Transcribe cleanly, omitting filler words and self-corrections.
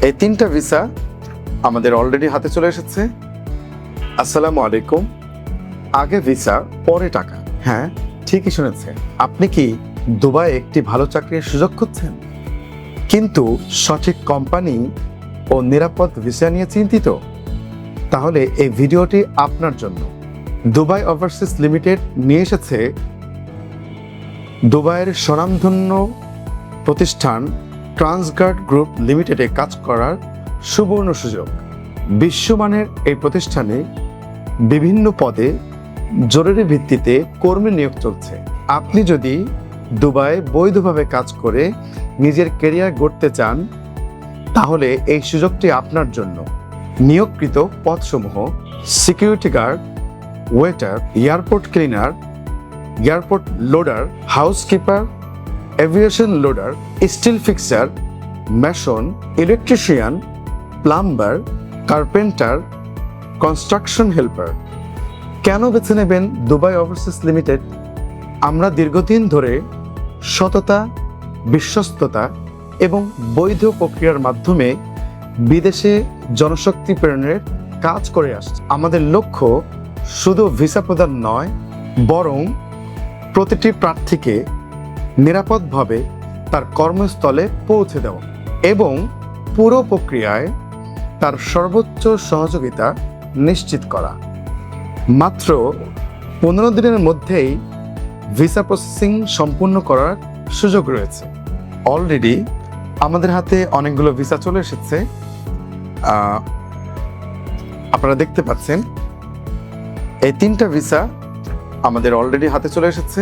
এই 3টা ভিসা আমাদের অলরেডি হাতে চলে এসেছে। আসসালামু আলাইকুম। আগে ভিসা পরে টাকা। হ্যাঁ, ঠিকই শুনেছেন। আপনি কি দুবাইয়ে একটি ভালো চাকরির সুযোগ খুঁজছেন, কিন্তু সঠিক কোম্পানি ও নিরাপদ ভিসা নিয়ে চিন্তিত? তাহলে এই ভিডিওটি আপনার জন্য। দুবাই ওভারসিজ লিমিটেড নিয়ে এসেছে দুবাইয়ের স্বনামধন্য প্রতিষ্ঠান ট্রান্সগার্ড গ্রুপ লিমিটেডে কাজ করার সুবর্ণ সুযোগ। বিশ্বমানের এই প্রতিষ্ঠানে বিভিন্ন পদে জরুরি ভিত্তিতে কর্মী নিয়োগ চলছে। আপনি যদি দুবাইয়ে বৈধভাবে কাজ করে নিজের ক্যারিয়ার গড়তে চান, তাহলে এই সুযোগটি আপনার জন্য। নিয়োগকৃত পদসমূহ: security guard, waiter, airport cleaner, airport loader, housekeeper, aviation loader, steel fixer, mason, electrician, plumber, carpenter, construction helper. কেন বেছে নেবেন দুবাই ওভারসিজ লিমিটেড? আমরা দীর্ঘদিন ধরে সততা, বিশ্বস্ততা এবং বৈধ প্রক্রিয়ার মাধ্যমে বিদেশে জনশক্তি প্রেরণের কাজ করে আসছি। আমাদের লক্ষ্য শুধু ভিসা প্রদান নয়, বরং প্রতিটি প্রার্থীকে নিরাপদভাবে তার কর্মস্থলে পৌঁছে দেওয়া এবং পুরো প্রক্রিয়ায় তার সর্বোচ্চ সহযোগিতা নিশ্চিত করা। মাত্র 15 দিনের মধ্যেই ভিসা প্রসেসিং সম্পূর্ণ করার সুযোগ রয়েছে। অলরেডি আমাদের হাতে অনেকগুলো ভিসা চলে এসেছে। আপনারা দেখতে পাচ্ছেন এই 3টা ভিসা আমাদের অলরেডি হাতে চলে এসেছে।